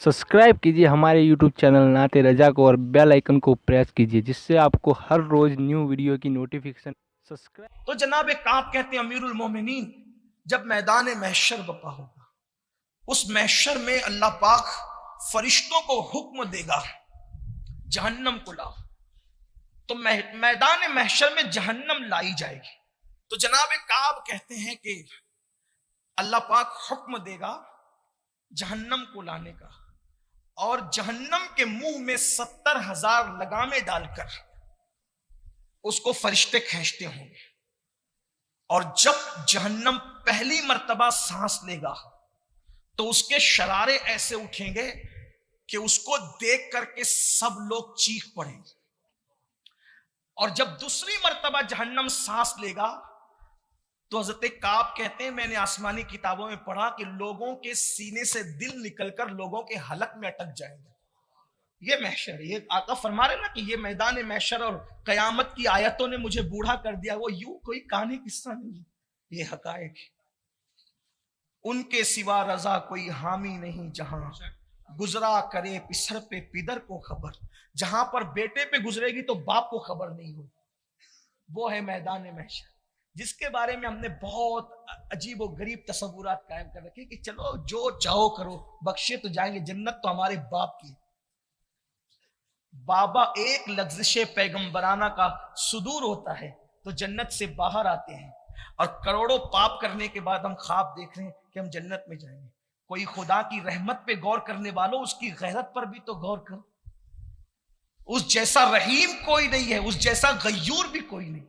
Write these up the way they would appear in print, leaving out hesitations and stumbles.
Subscribe कीजिए हमारे YouTube channel नाते रजा को और बेल आइकन को प्रेस कीजिए जिससे आपको हर रोज न्यू वीडियो की नोटिफिकेशन सब्सक्राइब। तो जनाब काब कहते हैं अमीरुल मोमिनीन, जब मैदान महशर बपा होगा, उस महशर में अल्लाह पाक फरिश्तों को हुक्म देगा जहन्नम को लाओ। तो मैदान महशर में जहन्नम लाई जाएगी। तो जनाब काब कहते हैं कि अल्लाह पाक हुक्म देगा जहन्नम को लाने का, और जहन्नम के मुंह में 70,000 लगामें डालकर उसको फरिश्ते खींचते होंगे। और जब जहन्नम पहली मर्तबा सांस लेगा तो उसके शरारे ऐसे उठेंगे कि उसको देख करके सब लोग चीख पड़ेंगे। और जब दूसरी मर्तबा जहन्नम सांस लेगा तो हजरत काब कहते हैं, मैंने आसमानी किताबों में पढ़ा कि लोगों के सीने से दिल निकलकर लोगों के हलक में अटक जाएंगे। ये महशर, ये आका फरमा रहे ना कि ये मैदान महशर और कयामत की आयतों ने मुझे बूढ़ा कर दिया, वो यूं कोई कहानी किस्सा नहीं है, ये हकायक है। उनके सिवा रजा कोई हामी नहीं, जहां गुजरा करे पिसर पे पिदर को खबर। जहां पर बेटे पे गुजरेगी तो बाप को खबर नहीं हो, वो है मैदान महशर, जिसके बारे में हमने बहुत अजीब और गरीब तस्वुरात कायम कर रखे कि चलो जो चाहो करो, बख्शे तो जाएंगे, जन्नत तो हमारे बाप की। बाबा एक लफ्ज़िश पैगंबराना का सुदूर होता है तो जन्नत से बाहर आते हैं, और करोड़ों पाप करने के बाद हम ख्वाब देख रहे हैं कि हम जन्नत में जाएंगे। कोई खुदा की रहमत पे गौर करने वालों, उसकी गैरत पर भी तो गौर करो। उस जैसा रहीम कोई नहीं है, उस जैसा गयूर भी कोई नहीं।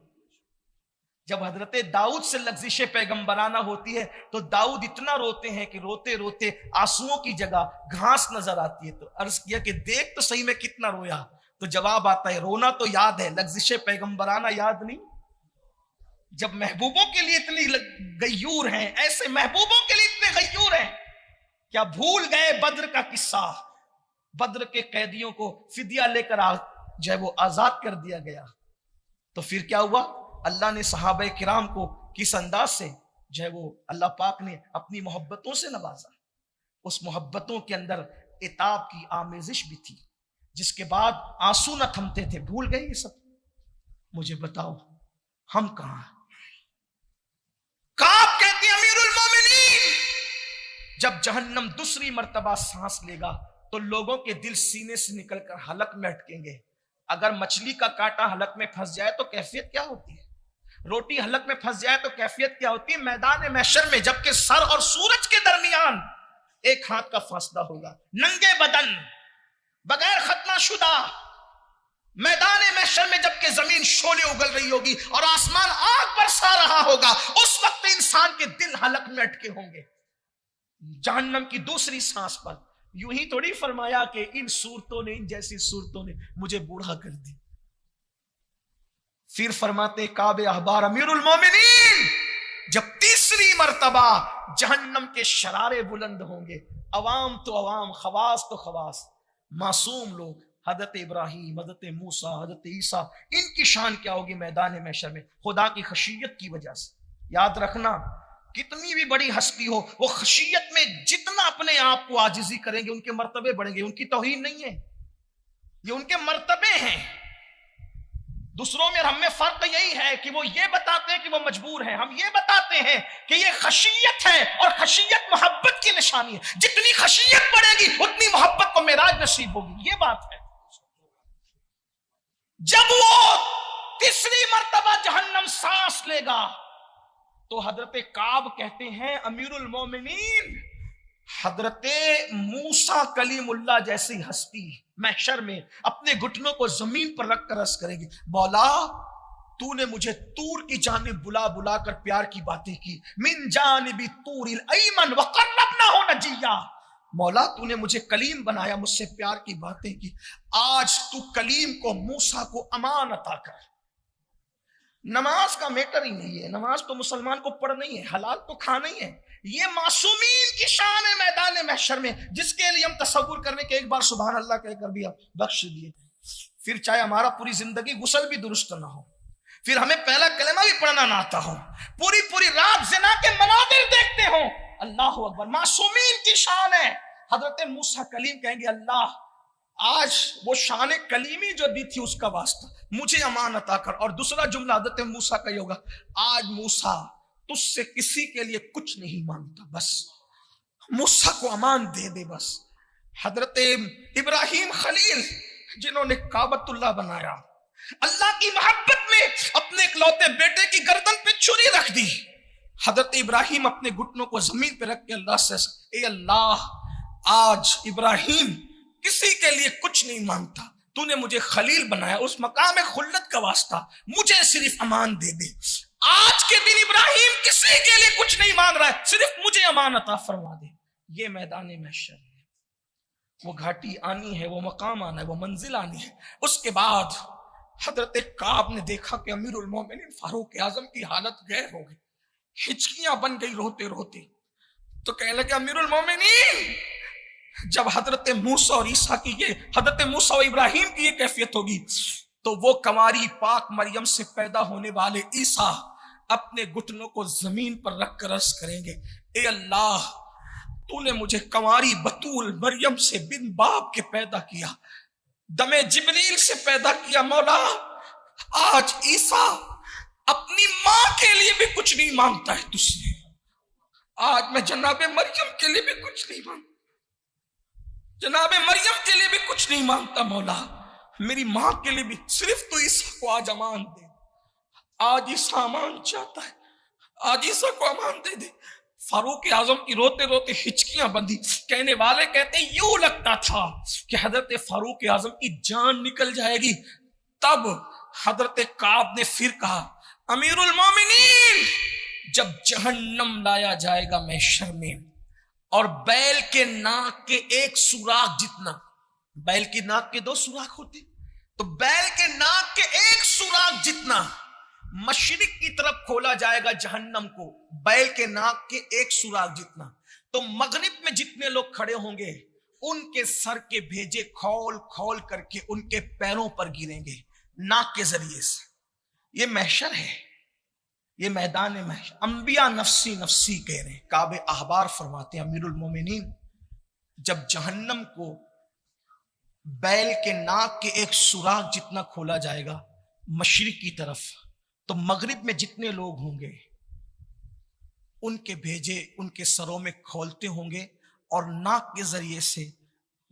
जब हजरत दाऊद से लफ्ज़िश पैगंबराना होती है तो दाऊद इतना रोते हैं कि रोते रोते आंसुओं की जगह घास नजर आती है। तो अर्ज किया कि देख तो सही में कितना रोया। तो जवाब आता है, रोना तो याद है, लफ्ज़िश पैगंबराना याद नहीं। जब महबूबों के लिए इतनी गयूर हैं, ऐसे महबूबों के लिए इतने गयूर हैं, क्या भूल गए बद्र का किस्सा? बद्र के कैदियों को फिदिया लेकर जो है वो आजाद कर दिया गया। तो फिर क्या हुआ? अल्लाह ने सहाबा किराम को किस अंदाज से जो है वो अल्लाह पाक ने अपनी मोहब्बतों से नवाजा। उस मोहब्बतों के अंदर इताब की आमेजिश भी थी, जिसके बाद आंसू न थमते थे। भूल गए ये सब? मुझे बताओ हम कहां? काब कहती अमीरुल मोमिनीन, जब जहन्नम दूसरी मर्तबा सांस लेगा तो लोगों के दिल सीने से निकलकर हलक में अटकेंगे। अगर मछली का कांटा हलक में फंस जाए तो कैफियत क्या होती है? रोटी हलक में फंस जाए तो कैफियत क्या होती है? मैदान महशर में जबकि सर और सूरज के दरमियान एक हाथ का फासला होगा, नंगे बदन, बगैर खतना शुदा, मैदान महशर में जबकि जमीन शोले उगल रही होगी और आसमान आग बरसा रहा होगा, उस वक्त इंसान के दिल हलक में अटके होंगे। जहन्नम की दूसरी सांस पर यूं ही थोड़ी फरमाया कि इन सूरतों ने, इन जैसी सूरतों ने मुझे बूढ़ा कर दी। फिर फरमाते काबे अहबार अमीरुल मोमिनीन, जब तीसरी मर्तबा जहन्नम के शरारे बुलंद होंगे, अवाम तो अवाम, खवास तो खवास, मासूम लोग, हजरत इब्राहिम, हजरत मूसा, हजरत ईसा, इनकी शान क्या होगी मैदान महशर में? खुदा की खशियत की वजह से। याद रखना, कितनी भी बड़ी हस्ती हो, वो खशियत में जितना अपने आप को आजिजी करेंगे उनके मर्तबे बढ़ेंगे। उनकी तौहीन नहीं है, ये उनके मर्तबे हैं। दूसरों में हम में फर्क यही है कि वो ये बताते हैं कि वो मजबूर हैं, हम ये बताते हैं कि ये खशियत है, और खशियत मोहब्बत की निशानी है। जितनी खशियत बढ़ेगी उतनी मोहब्बत को मेराज नसीब होगी, ये बात है। जब वो तीसरी मर्तबा जहन्नम सांस लेगा तो हजरत काब कहते हैं अमीरुल मोमिनीन, हजरत मूसा कलीमुल्लाह जैसी हस्ती महशर में अपने घुटनों को जमीन पर रख कर अर्ज करेगी, मौला तूने मुझे तूर की जानिब बुला बुला कर प्यार की बातें की, मिन जानिबी तूरिल अयमन व क़र्रबनाहु नजिया। मौला तूने मुझे कलीम बनाया, मुझसे प्यार की बातें की, आज तू कलीम को, मूसा को अमान अता कर। नमाज का मैटर ही नहीं है, नमाज तो मुसलमान को पढ़ना ही है, हलाल तो खाना ही है। ये मासूमीन की शान है मैदान महशर में, जिसके लिए हम तसव्वुर करने के एक बार सुभान अल्लाह कहकर भी आप बख्श दिए। फिर चाहे हमारा पूरी जिंदगी गुस्ल भी दुरुस्त ना हो, फिर हमें पहला कलमा भी पढ़ना ना आता हो, पूरी पूरी रात जिना के मनादिर देखते हो, अल्लाह अकबर, मासूमीन की शान है। حضرت موسیٰ کلیم کہیں گے اللہ آج وہ شان کلیمی جو دی تھی اس کا واسطہ مجھے امان عطا کر. اور دوسرا جملہ حضرت موسیٰ کا یہ ہوگا آج موسیٰ تجھ سے کسی کے لیے کچھ نہیں مانگتا, بس موسیٰ کو امان دے دے بس. حضرت ابراہیم خلیل جنہوں نے کعبۃ اللہ بنایا, اللہ کی محبت میں اپنے اکلوتے بیٹے کی گردن پہ چھری رکھ دی. حضرت ابراہیم اپنے گھٹنوں کو زمین پہ رکھ کے اللہ سے اے اللہ آج ابراہیم کسی کے لیے کچھ نہیں مانگتا, تو نے مجھے خلیل بنایا اس مقام خلت کا واسطہ مجھے صرف امان دے دے. آج کے دن ابراہیم کسی کے لیے کچھ نہیں مانگ رہا ہے, صرف مجھے امان عطا فرما دے. یہ میدان محشر ہے, وہ گھاٹی آنی ہے, وہ مقام آنا ہے, وہ منزل آنی ہے. اس کے بعد حضرت کعب نے دیکھا کہ امیر المومنین فاروق اعظم کی حالت غیر ہو گئی, ہچکیاں بن گئی روتے روتے. تو کہنے لگے امیر المومنین جب حضرت موسیٰ اور عیسیٰ کی یہ حضرت موسیٰ اور ابراہیم کی یہ کیفیت ہوگی تو وہ کنواری پاک مریم سے پیدا ہونے والے عیسیٰ اپنے گھٹنوں کو زمین پر رکھ کر عرض کریں گے اے اللہ تو نے مجھے کنواری بتول مریم سے بن باپ کے پیدا کیا, دم جبریل سے پیدا کیا, مولا آج عیسیٰ اپنی ماں کے لیے بھی کچھ نہیں مانگتا ہے تجھ سے. آج میں جناب مریم کے لیے بھی کچھ نہیں مانگتا, جناب مریم کے لیے بھی کچھ نہیں مانگتا. مولا میری ماں کے لیے بھی صرف تو عیسیٰ کو آج امان دے. آج عیسیٰ امان چاہتا ہے, آج عیسیٰ کو امان دے دے. فاروق اعظم کی روتے روتے ہچکیاں بندھی. کہنے والے کہتے ہیں یوں لگتا تھا کہ حضرت فاروق اعظم کی جان نکل جائے گی. تب حضرت کعب نے پھر کہا امیر المومنین جب جہنم لایا جائے گا محشر میں اور بیل کے ناک کے ایک سوراخ جتنا, بیل کی ناک کے 2 سوراخ ہوتے, تو بیل کے ناک کے ایک سوراخ جتنا مشرق کی طرف کھولا جائے گا جہنم کو, بیل کے ناک کے ایک سوراخ جتنا, تو مغرب میں جتنے لوگ کھڑے ہوں گے ان کے سر کے بھیجے کھول کھول کر کے ان کے پیروں پر گریں گے ناک کے ذریعے سے. یہ محشر ہے, یہ میدان محشر. انبیاء نفسی نفسی کہہ رہے ہیں. کعب احبار فرماتے ہیں امیر المومنین جب جہنم کو بیل کے ناک کے ایک سوراخ جتنا کھولا جائے گا مشرق کی طرف, تو مغرب میں جتنے لوگ ہوں گے ان کے بھیجے ان کے سروں میں کھولتے ہوں گے اور ناک کے ذریعے سے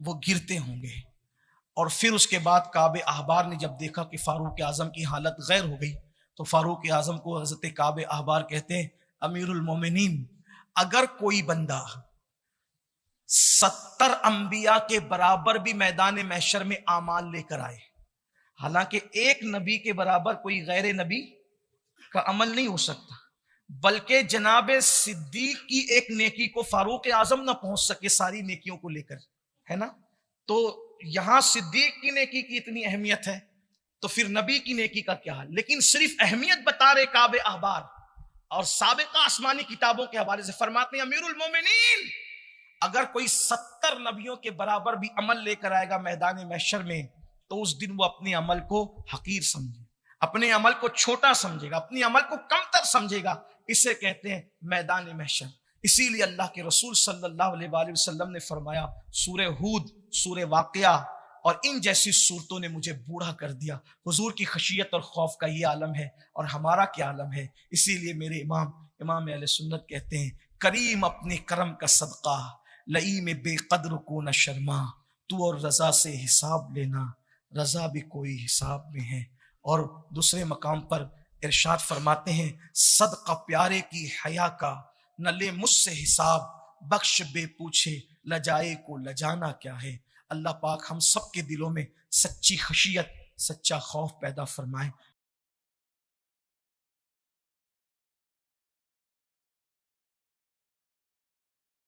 وہ گرتے ہوں گے. اور پھر اس کے بعد کعب احبار نے جب دیکھا کہ فاروق اعظم کی حالت غیر ہو گئی تو فاروق اعظم کو حضرت کعب احبار کہتے ہیں امیر المومنین اگر کوئی بندہ 70 انبیاء کے برابر بھی میدان محشر میں اعمال لے کر آئے, حالانکہ ایک نبی کے برابر کوئی غیر نبی کا عمل نہیں ہو سکتا, بلکہ جناب صدیق کی ایک نیکی کو فاروق اعظم نہ پہنچ سکے ساری نیکیوں کو لے کر, ہے نا. تو یہاں صدیق کی نیکی کی اتنی اہمیت ہے تو پھر نبی کی نیکی کا کیا حال. لیکن صرف اہمیت بتا رہے کعب احبار اور سابقہ آسمانی کتابوں کے حوالے سے فرماتے ہیں امیر المومنین اگر کوئی 70 نبیوں کے برابر بھی عمل لے کر آئے گا میدان محشر میں تو اس دن وہ اپنے عمل کو حقیر سمجھے, اپنے عمل کو چھوٹا سمجھے گا, اپنے عمل کو کمتر سمجھے گا. اسے کہتے ہیں میدان محشر. اسی لیے اللہ کے رسول صلی اللہ علیہ وآلہ وسلم نے فرمایا سورہ ہود, سورہ واقعہ اور ان جیسی صورتوں نے مجھے بوڑھا کر دیا. حضور کی خشیت اور خوف کا یہ عالم ہے اور ہمارا کیا عالم ہے. اسی لیے میرے امام اہل سنت کہتے ہیں کریم اپنے کرم کا صدقہ لئیم بے قدر کو نہ شرما, تو اور رضا سے حساب لینا رضا بھی کوئی حساب میں ہے. اور دوسرے مقام پر ارشاد فرماتے ہیں صدقہ پیارے کی حیا کا نہ لے مجھ سے حساب, بخش بے پوچھے لجائے کو لجانا کیا ہے. اللہ پاک ہم سب کے دلوں میں سچی خشیت سچا خوف پیدا فرمائے.